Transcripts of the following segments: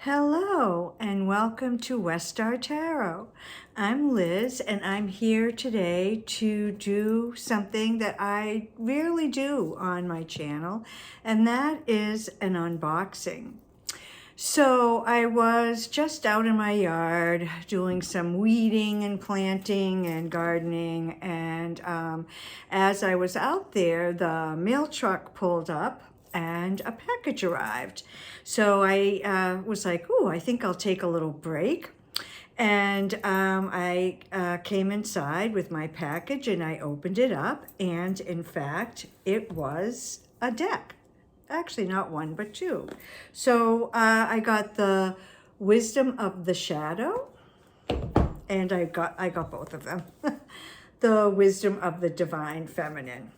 Hello and welcome to West Star Tarot. I'm Liz and I'm here today to do something that I rarely do on my channel, and that is an unboxing. So I was just out in my yard doing some weeding and planting and gardening, and as I was out there, the mail truck pulled up and a package arrived. So I was like, oh, I think I'll take a little break. And I came inside with my package and I opened it up, and in fact, it was a deck. Actually, not one, but two. So I got the Wisdom of the Shadow, and I got both of them. The Wisdom of the Divine Feminine.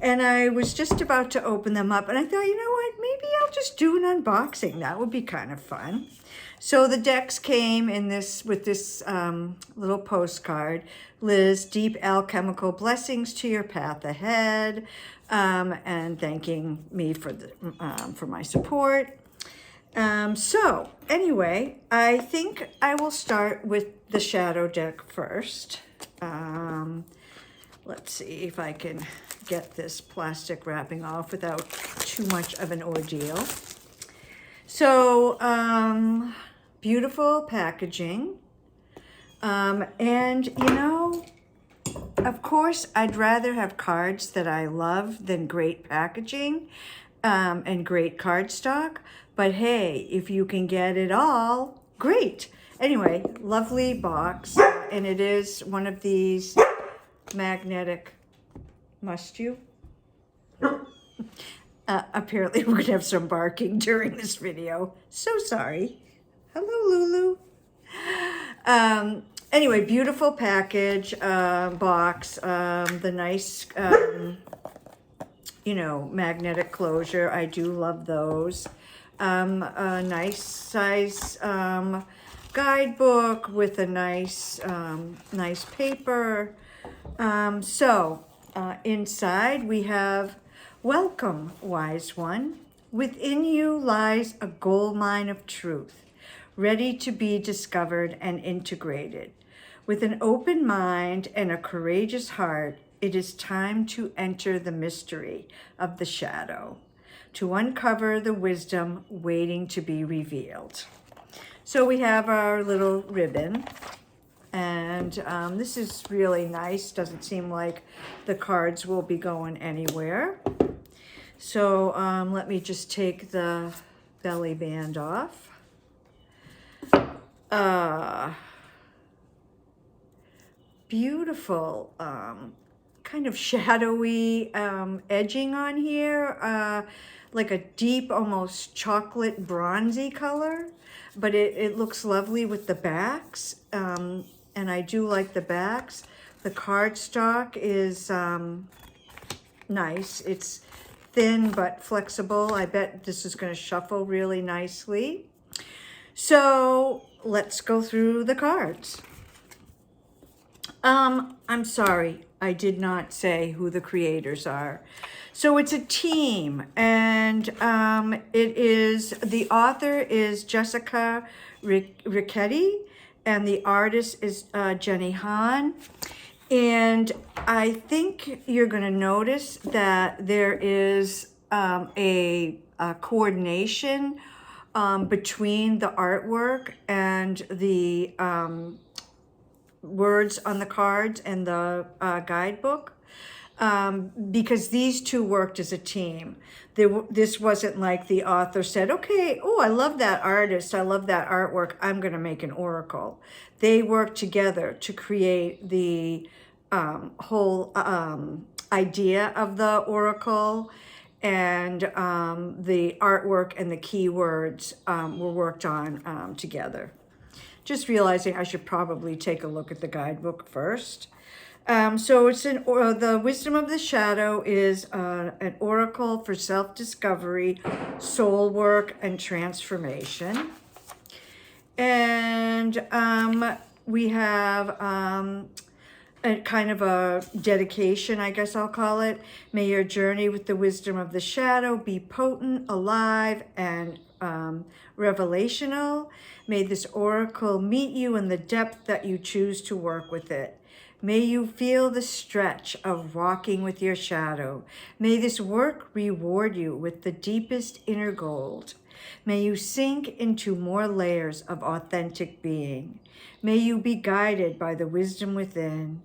And I was just about to open them up, and I thought, you know what, maybe I'll just do an unboxing. That would be kind of fun. So the decks came in with this little postcard. Liz, deep alchemical blessings to your path ahead, and thanking me for my support. So anyway, I think I will start with the shadow deck first. Let's see if I can get this plastic wrapping off without too much of an ordeal. So, beautiful packaging. And you know, of course, I'd rather have cards that I love than great packaging and great cardstock. But hey, if you can get it all, great. Anyway, lovely box. And it is one of these magnetic, must you? Apparently we're gonna have some barking during this video. So sorry. Hello, Lulu. Anyway, beautiful package, box, the nice, magnetic closure. I do love those. A nice size guidebook with a nice paper. Inside we have, welcome, wise one. Within you lies a gold mine of truth, ready to be discovered and integrated. With an open mind and a courageous heart, it is time to enter the mystery of the shadow, to uncover the wisdom waiting to be revealed. So we have our little ribbon, and this is really nice. Doesn't seem like the cards will be going anywhere. So let me just take the belly band off. Beautiful, kind of shadowy edging on here, like a deep, almost chocolate bronzy color, but it looks lovely with the backs, and I do like the backs. The cardstock is nice. It's thin but flexible. I bet this is going to shuffle really nicely. So let's go through the cards. I'm sorry, I did not say who the creators are. So it's a team, and the author is Jessica Ricchetti, and the artist is Jenny Han. And I think you're going to notice that there is a coordination between the artwork and the words on the cards and the guidebook, because these two worked as a team. This wasn't like the author said, okay, oh, I love that artist, I love that artwork, I'm going to make an oracle. They worked together to create the whole idea of the oracle, and the artwork and the keywords were worked on together. Just realizing I should probably take a look at the guidebook first. So it's the Wisdom of the Shadow is an oracle for self-discovery, soul work, and transformation. And we have a kind of a dedication, I guess I'll call it. May your journey with the wisdom of the shadow be potent, alive, and revelational. May this oracle meet you in the depth that you choose to work with it. May you feel the stretch of walking with your shadow. May this work reward you with the deepest inner gold. May you sink into more layers of authentic being. May you be guided by the wisdom within.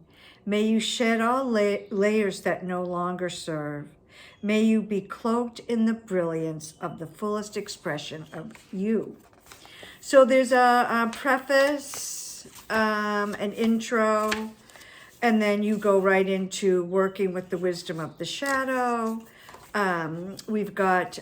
May you shed all layers that no longer serve. May you be cloaked in the brilliance of the fullest expression of you. So there's a preface, an intro, and then you go right into working with the wisdom of the shadow. We've got,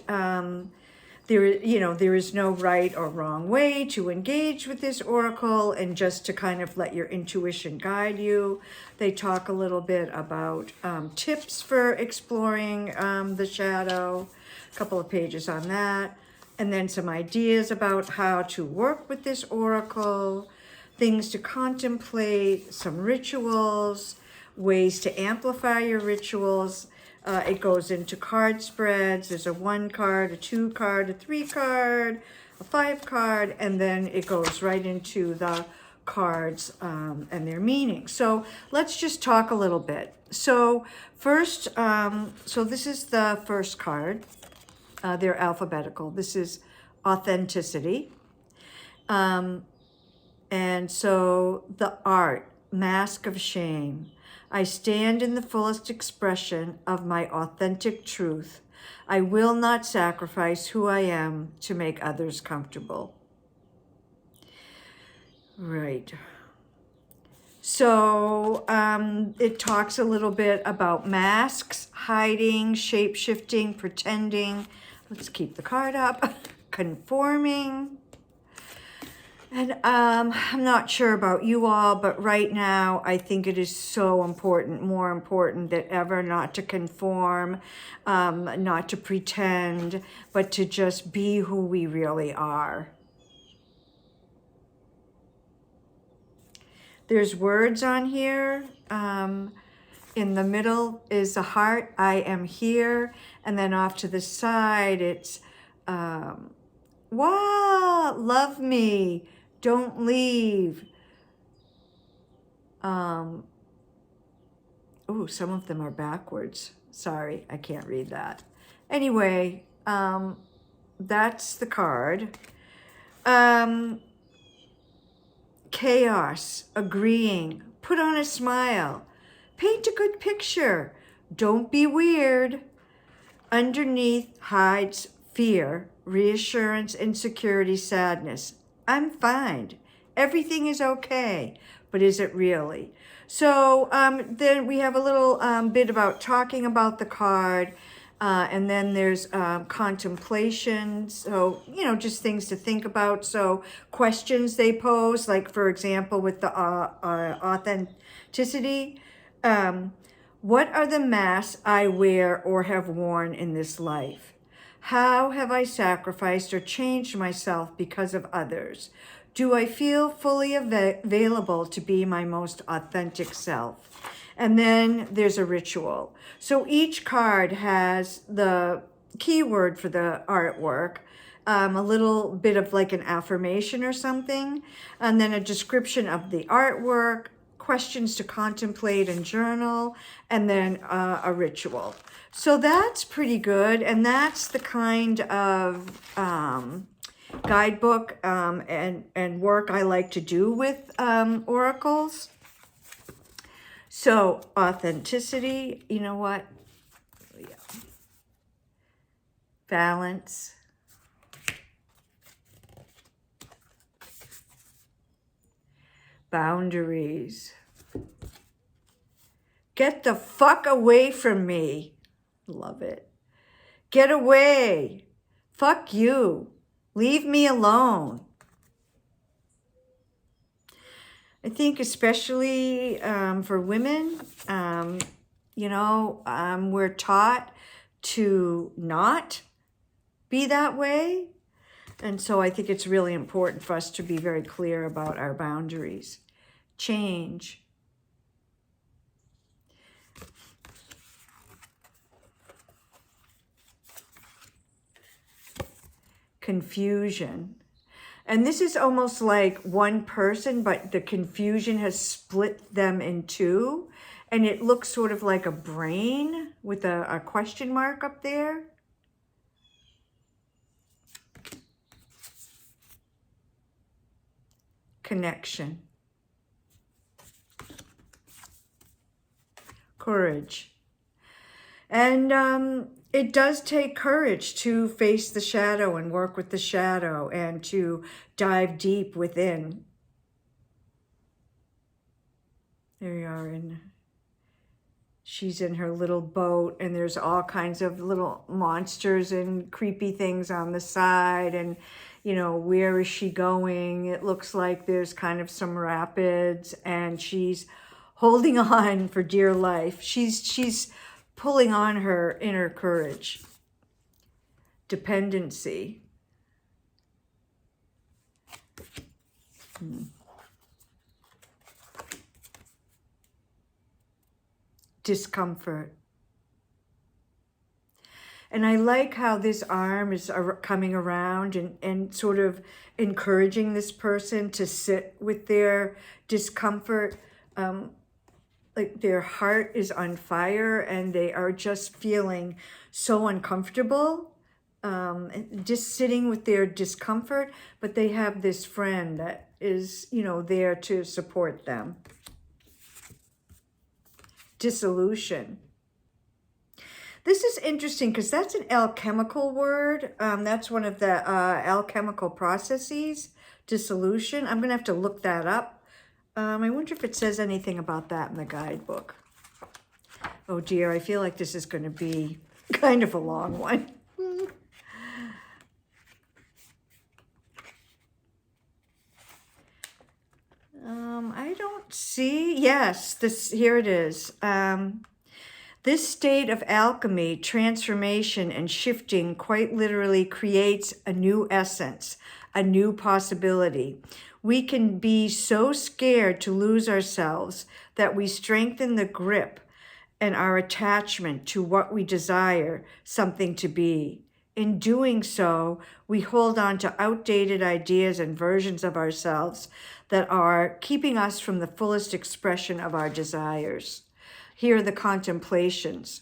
there is no right or wrong way to engage with this oracle, and just to kind of let your intuition guide you. They talk a little bit about tips for exploring the shadow, a couple of pages on that, and then some ideas about how to work with this oracle, things to contemplate, some rituals, ways to amplify your rituals. It goes into card spreads. There's a 1 card, a 2 card, a 3 card, a 5 card, and then it goes right into the cards and their meaning. So let's just talk a little bit. So first, so this is the first card. They're alphabetical. This is authenticity. And so the art, mask of shame. I stand in the fullest expression of my authentic truth. I will not sacrifice who I am to make others comfortable. Right. So it talks a little bit about masks, hiding, shape-shifting, pretending. Let's keep the card up. Conforming. And I'm not sure about you all, but right now I think it is so important, more important than ever, not to conform, not to pretend, but to just be who we really are. There's words on here. In the middle is a heart, I am here. And then off to the side, it's, wow, love me. Don't leave. Oh, some of them are backwards. Sorry, I can't read that. Anyway, that's the card. Chaos, agreeing, put on a smile, paint a good picture, don't be weird. Underneath hides fear, reassurance, insecurity, sadness. I'm fine. Everything is okay. But is it really? So then we have a little bit about talking about the card. And then there's contemplation. So, just things to think about. So questions they pose, like, for example, with the authenticity. What are the masks I wear or have worn in this life? How have I sacrificed or changed myself because of others? Do I feel fully available to be my most authentic self? And then there's a ritual. So each card has the keyword for the artwork, a little bit of like an affirmation or something, and then a description of the artwork, questions to contemplate and journal, and then a ritual. So that's pretty good, and that's the kind of guidebook and work I like to do with oracles. So authenticity, you know what? Yeah. Balance. Boundaries. Get the fuck away from me. Love it. Get away. Fuck you. Leave me alone. I think especially for women, we're taught to not be that way. And so I think it's really important for us to be very clear about our boundaries. Change. confusion. And this is almost like one person, but the confusion has split them in two. And it looks sort of like a brain with a question mark up there. Connection. Courage. And it does take courage to face the shadow and work with the shadow and to dive deep within. There you are, and she's in her little boat, and there's all kinds of little monsters and creepy things on the side, and you know, where is she going? It looks like there's kind of some rapids, and she's holding on for dear life. She's pulling on her inner courage. Dependency. Discomfort. And I like how this arm is coming around and sort of encouraging this person to sit with their discomfort. Like their heart is on fire and they are just feeling so uncomfortable, just sitting with their discomfort, but they have this friend that is, you know, there to support them. Dissolution. This is interesting because that's an alchemical word. That's one of the alchemical processes, dissolution. I'm going to have to look that up. I wonder if it says anything about that in the guidebook. Oh dear, I feel like this is going to be kind of a long one. I don't see. Yes, here it is. This state of alchemy, transformation, and shifting quite literally creates a new essence, a new possibility. We can be so scared to lose ourselves that we strengthen the grip and our attachment to what we desire something to be. In doing so, we hold on to outdated ideas and versions of ourselves that are keeping us from the fullest expression of our desires. Here are the contemplations.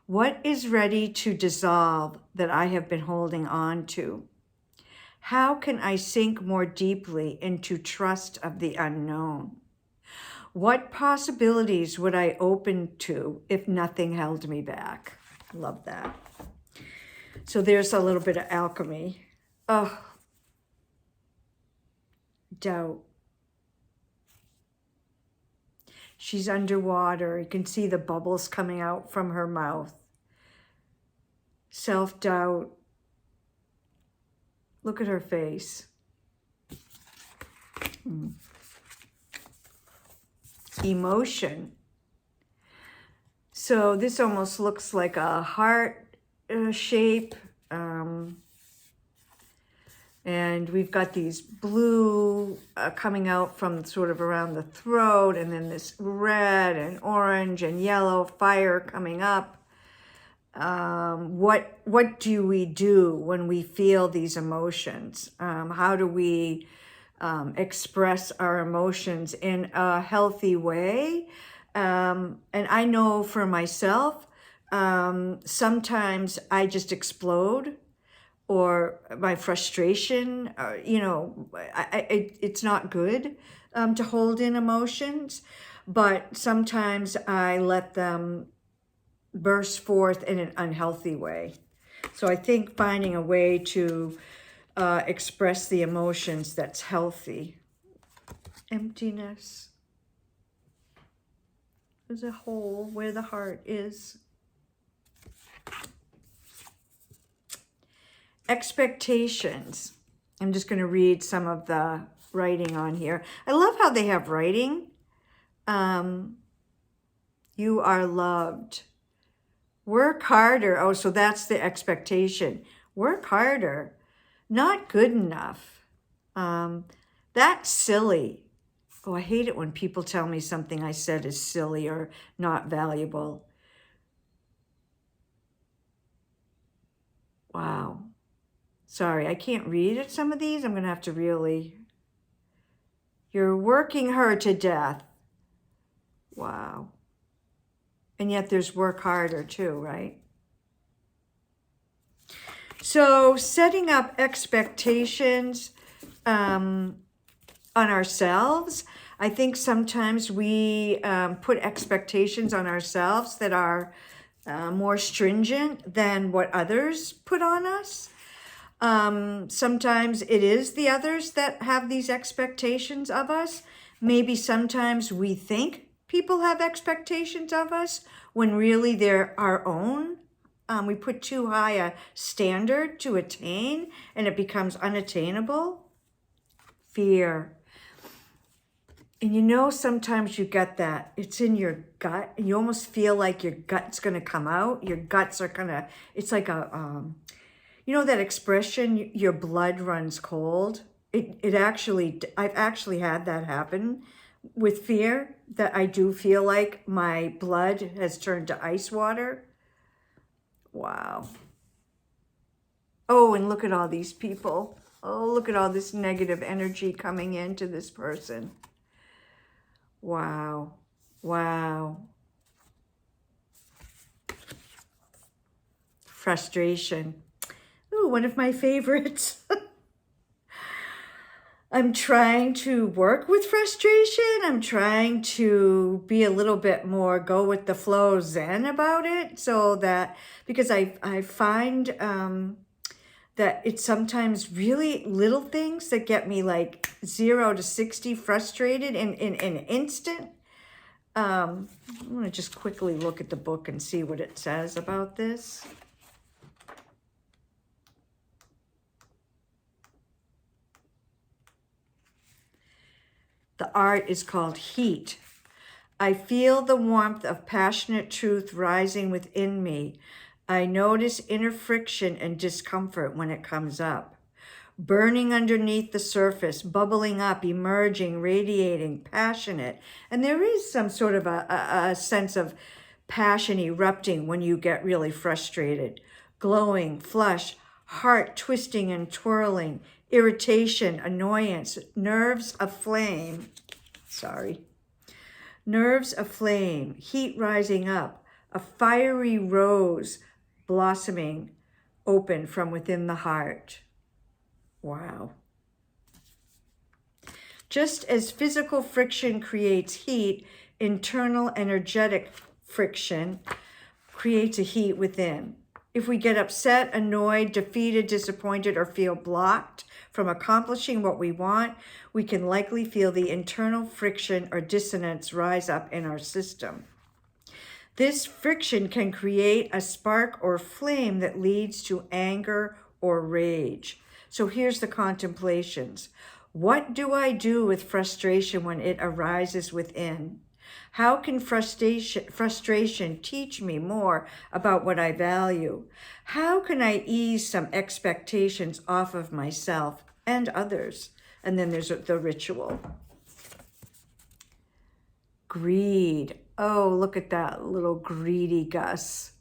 What is ready to dissolve that I have been holding on to? How can I sink more deeply into trust of the unknown? What possibilities would I open to if nothing held me back? Love that. So there's a little bit of alchemy. Oh, doubt. She's underwater. You can see the bubbles coming out from her mouth. Self-doubt. Look at her face. Emotion. So this almost looks like a heart shape. And we've got these blue coming out from sort of around the throat, and then this red and orange and yellow fire coming up. What do we do when we feel these emotions? How do we express our emotions in a healthy way? And I know for myself, sometimes I just explode, or my frustration, you know, it's not good to hold in emotions, but sometimes I let them burst forth in an unhealthy way. So I think finding a way to express the emotions that's healthy. Emptiness. There's a hole where the heart is. Expectations. I'm just going to read some of the writing on here. I love how they have writing. You are loved. Work harder. Oh, so that's the expectation. Work harder. Not good enough. That's silly. Oh, I hate it when people tell me something I said is silly or not valuable. Wow. Sorry, I can't read at some of these. I'm going to have to really... You're working her to death. Wow. And yet there's work harder too, right? So setting up expectations on ourselves. I think sometimes we put expectations on ourselves that are more stringent than what others put on us. Sometimes it is the others that have these expectations of us. Maybe sometimes we think people have expectations of us when really they're our own. We put too high a standard to attain and it becomes unattainable. Fear. And you know, sometimes you get that. It's in your gut. And you almost feel like your gut's going to come out. Your guts are going to, it's like a, you know that expression, your blood runs cold? It actually, I've actually had that happen with fear, that I do feel like my blood has turned to ice water. Wow. Oh, and look at all these people. Oh, look at all this negative energy coming into this person. Wow. Wow. Frustration. Ooh, one of my favorites. I'm trying to work with frustration. I'm trying to be a little bit more go with the flow zen about it, so that, because I find that it's sometimes really little things that get me like 0 to 60 frustrated in an instant. I'm going to just quickly look at the book and see what it says about this. The art is called Heat. I feel the warmth of passionate truth rising within me. I notice inner friction and discomfort when it comes up. Burning underneath the surface, bubbling up, emerging, radiating, passionate. And there is some sort of a sense of passion erupting when you get really frustrated. Glowing, flush, heart twisting and twirling, irritation, annoyance, nerves aflame. Sorry. Nerves aflame, heat rising up, a fiery rose blossoming open from within the heart. Wow. Just as physical friction creates heat, internal energetic friction creates a heat within. If we get upset, annoyed, defeated, disappointed, or feel blocked from accomplishing what we want, we can likely feel the internal friction or dissonance rise up in our system. This friction can create a spark or flame that leads to anger or rage. So here's the contemplations. What do I do with frustration when it arises within? How can frustration teach me more about what I value? How can I ease some expectations off of myself and others? And then there's the ritual. Greed. Oh, look at that little greedy Gus.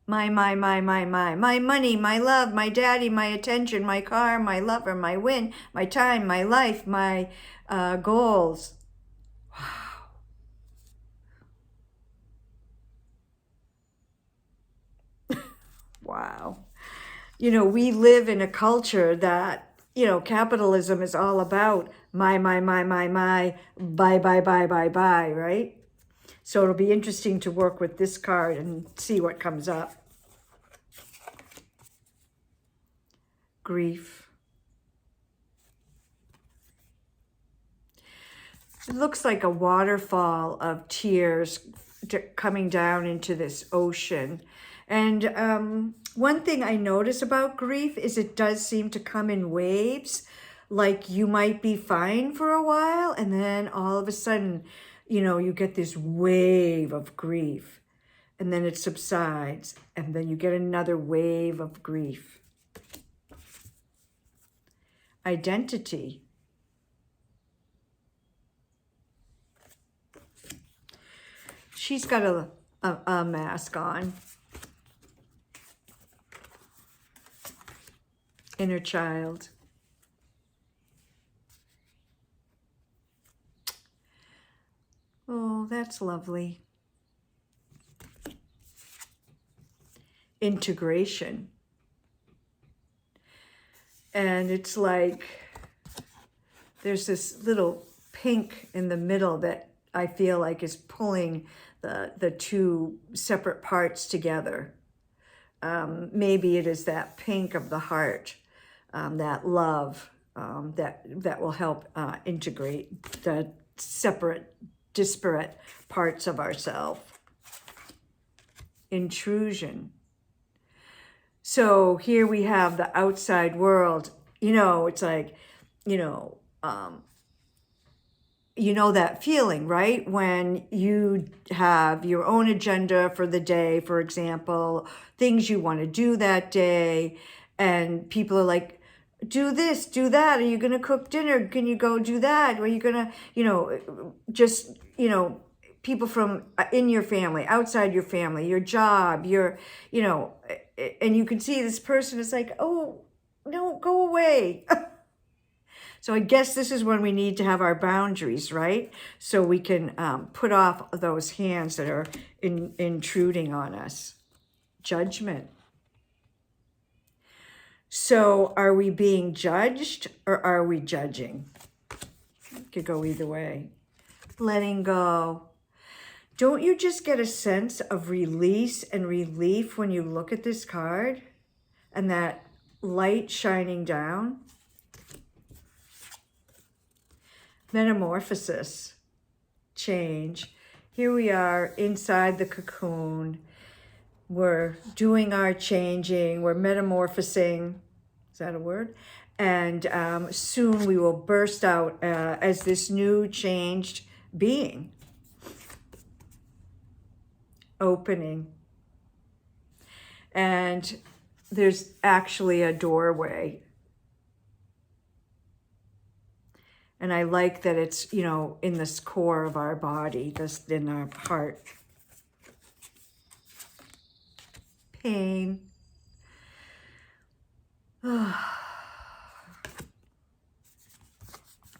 My money, my love, my daddy, my attention, my car, my lover, my win, my time, my life, my goals. Wow. Wow. You know, we live in a culture that, you know, capitalism is all about my, buy, right? So it'll be interesting to work with this card and see what comes up. Grief. It looks like a waterfall of tears coming down into this ocean. And one thing I notice about grief is it does seem to come in waves. Like you might be fine for a while and then all of a sudden, you know, you get this wave of grief and then it subsides and then you get another wave of grief. Identity. She's got a mask on. inner child. Oh, that's lovely. Integration. And it's like there's this little pink in the middle that I feel like is pulling the two separate parts together. Maybe it is that pink of the heart, that love, that will help integrate the separate, disparate parts of ourselves. Intrusion. So here we have the outside world. It's like, that feeling, right? When you have your own agenda for the day, for example, things you want to do that day, and people are like, do this, do that. Are you going to cook dinner? Can you go do that? Are you going to, people from in your family, outside your family, your job, and you can see this person is like, oh, no, go away. So I guess this is when we need to have our boundaries, right? So we can put off those hands that are intruding on us. Judgment. So are we being judged or are we judging? It could go either way. Letting go. Don't you just get a sense of release and relief when you look at this card and that light shining down? Metamorphosis, change. Here we are inside the cocoon. We're doing our changing. We're metamorphosing. Is that a word? And soon we will burst out as this new changed being. Opening. And there's actually a doorway. And I like that it's, in this core of our body, this in our heart. Pain.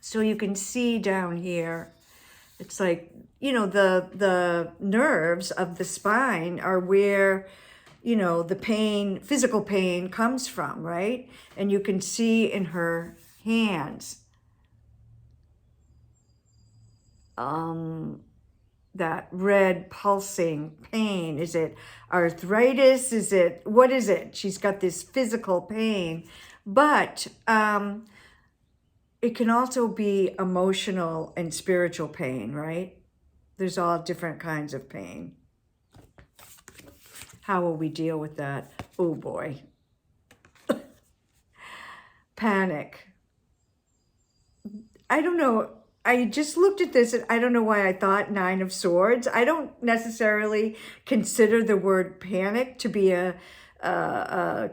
So you can see down here, it's like, the nerves of the spine are where, the pain, physical pain comes from, right? And you can see in her hands, that red pulsing pain. Is it arthritis? What is it? She's got this physical pain, but it can also be emotional and spiritual pain, right? There's all different kinds of pain. How will we deal with that? Oh boy. Panic. I don't know. I just looked at this and I don't know why I thought Nine of Swords. I don't necessarily consider the word panic to be a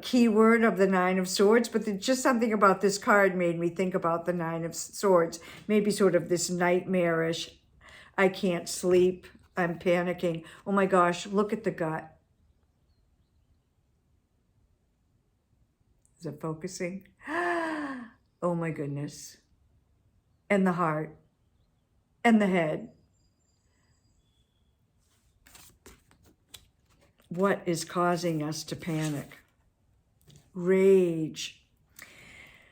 key word of the Nine of Swords, but just something about this card made me think about the Nine of Swords. Maybe sort of this nightmarish, I can't sleep, I'm panicking. Oh my gosh, look at the gut. Is it focusing? Oh my goodness. And the heart. And the head. What is causing us to panic? Rage.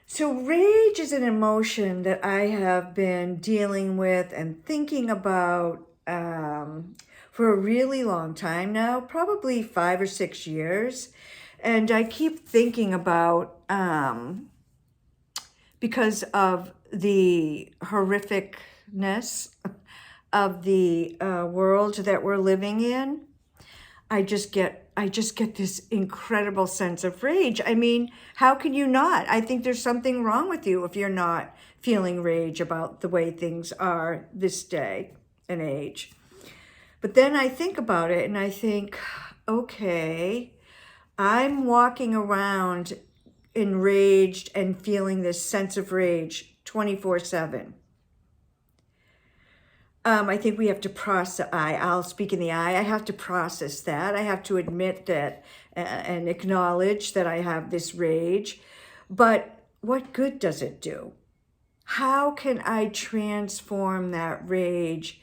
So rage is an emotion that I have been dealing with and thinking about for a really long time now, probably 5 or 6 years. And I keep thinking about, because of the horrificness of the world that we're living in, I just get this incredible sense of rage. I mean, how can you not? I think there's something wrong with you if you're not feeling rage about the way things are this day and age. But then I think about it and I think, okay, I'm walking around enraged and feeling this sense of rage 24/7. I think we have to process, I'll speak in the I have to process that. I have to admit that and acknowledge that I have this rage. But what good does it do? How can I transform that rage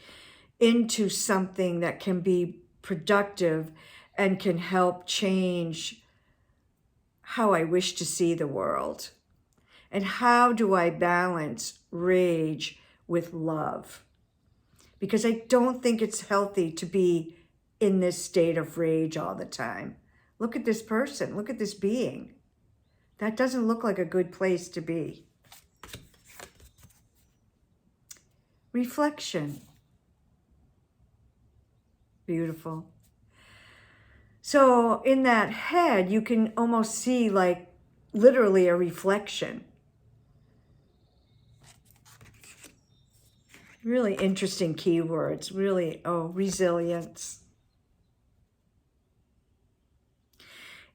into something that can be productive and can help change how I wish to see the world? And how do I balance rage with love? Because I don't think it's healthy to be in this state of rage all the time. Look at this person. Look at this being. That doesn't look like a good place to be. Reflection. Beautiful. So in that head, you can almost see like literally a reflection. Really interesting keywords. Really, resilience.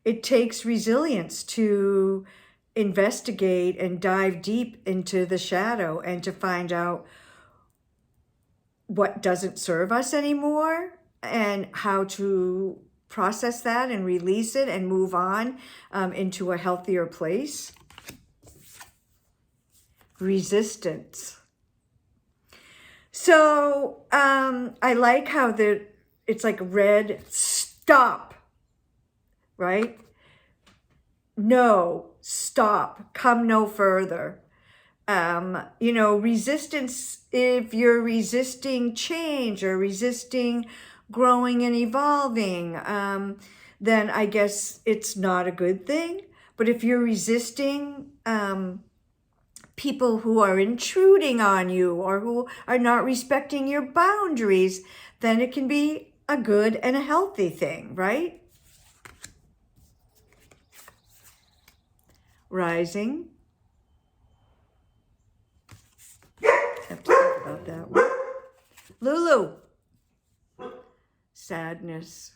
It takes resilience to investigate and dive deep into the shadow and to find out what doesn't serve us anymore and how to process that and release it and move on into a healthier place. Resistance. So I like how it's like red, stop, right? No, stop, come no further. Resistance, if you're resisting change or resisting growing and evolving, then I guess it's not a good thing. But if you're resisting people who are intruding on you or who are not respecting your boundaries, then it can be a good and a healthy thing, right? Rising. Have to think about that one. Lulu. Sadness.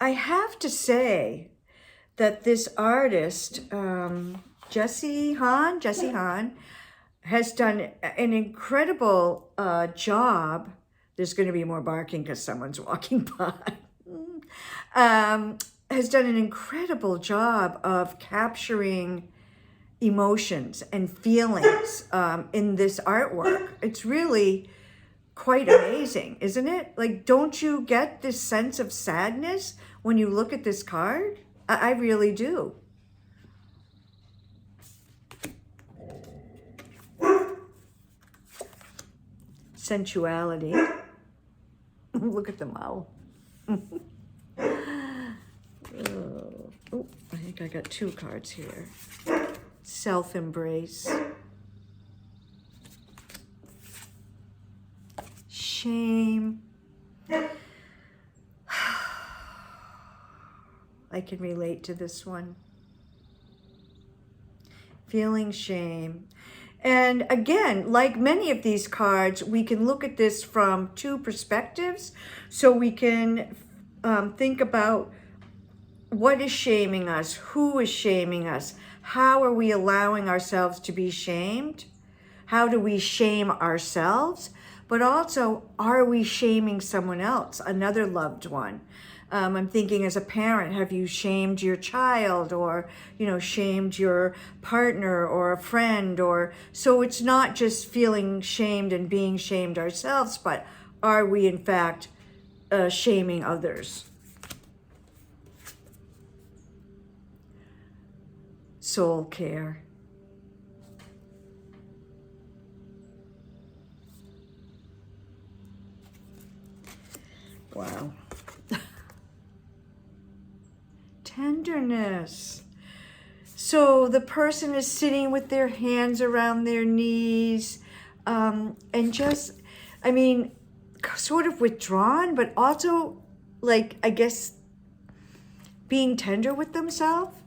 I have to say that this artist, Jesse Hahn, has done an incredible job. There's going to be more barking because someone's walking by. Has done an incredible job of capturing emotions and feelings in this artwork. It's really quite amazing, isn't it? Like, don't you get this sense of sadness when you look at this card? I really do. Sensuality. Look at the mouth. Oh, I think I got two cards here. Self-embrace. Shame. I can relate to this one. Feeling shame. And again, like many of these cards, we can look at this from two perspectives. So we can think about what is shaming us, who is shaming us, how are we allowing ourselves to be shamed, how do we shame ourselves, but also, are we shaming someone else, another loved one? I'm thinking as a parent, have you shamed your child or, shamed your partner or a friend? Or so it's not just feeling shamed and being shamed ourselves, but are we in fact shaming others? Soul care. Wow. Tenderness. So the person is sitting with their hands around their knees and just, sort of withdrawn, but also, I guess, being tender with themselves.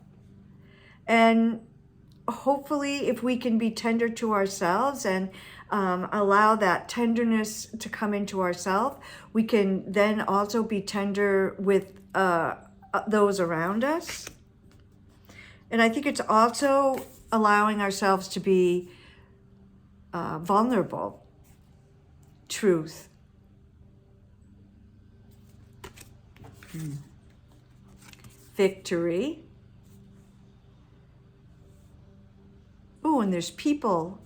And hopefully, if we can be tender to ourselves and allow that tenderness to come into ourselves, we can then also be tender with those around us. And I think it's also allowing ourselves to be vulnerable. Truth. victory. Oh, and there's people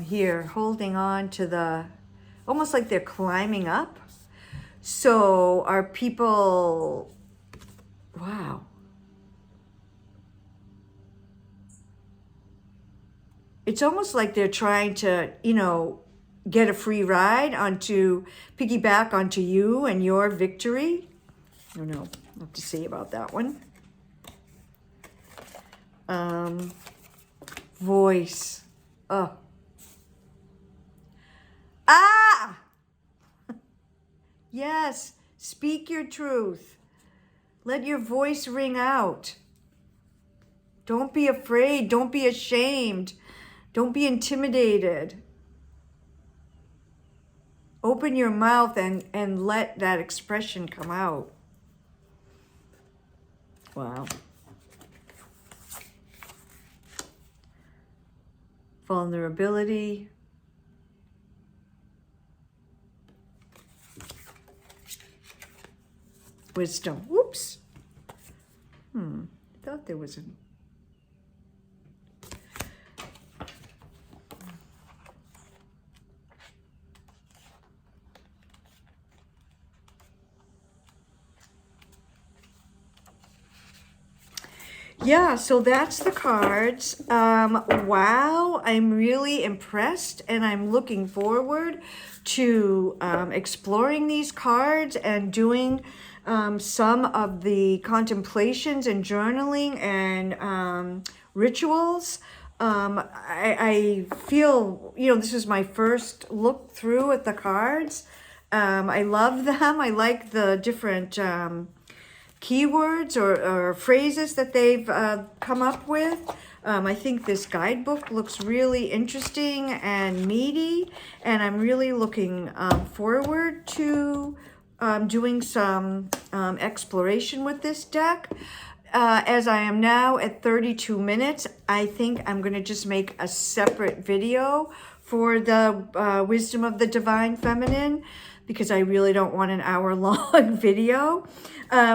here holding on to the, almost like they're climbing up. So are people, wow. It's almost like they're trying to, get a free ride piggyback onto you and your victory. I don't know, I'll have to see about that one. Voice. Oh. Ah! Yes, speak your truth. Let your voice ring out. Don't be afraid. Don't be ashamed. Don't be intimidated. Open your mouth and let that expression come out. Wow. Vulnerability. Wisdom. Whoops. I thought there was an... Yeah, so that's the cards. Wow, I'm really impressed, and I'm looking forward to exploring these cards and doing some of the contemplations and journaling and rituals. I feel, this is my first look through at the cards. I love them. I like the different keywords or phrases that they've come up with. I think this guidebook looks really interesting and meaty, and I'm really looking forward to doing some exploration with this deck. As I am now at 32 minutes, I think I'm going to just make a separate video for the Wisdom of the Divine Feminine, because I really don't want an hour-long video.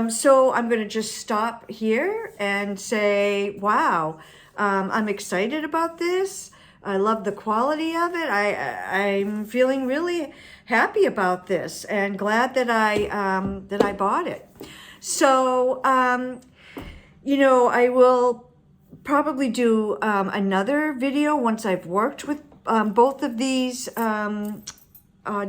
So I'm going to just stop here and say, wow, I'm excited about this. I love the quality of it. I'm feeling really happy about this and glad that I bought it. So, I will probably do another video once I've worked with both of these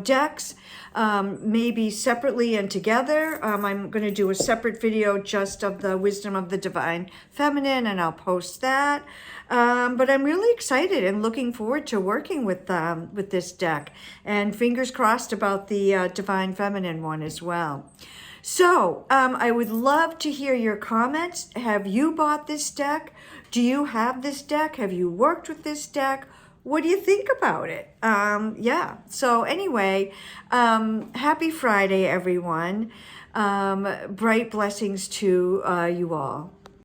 decks, maybe separately and together. I'm going to do a separate video just of the Wisdom of the Divine Feminine, and I'll post that. But I'm really excited and looking forward to working with this deck, and fingers crossed about the Divine Feminine one as well. So I would love to hear your comments. Have you bought this deck? Do you have this deck? Have you worked with this deck? What do you think about it? Yeah, so anyway, happy Friday, everyone. Bright blessings to you all.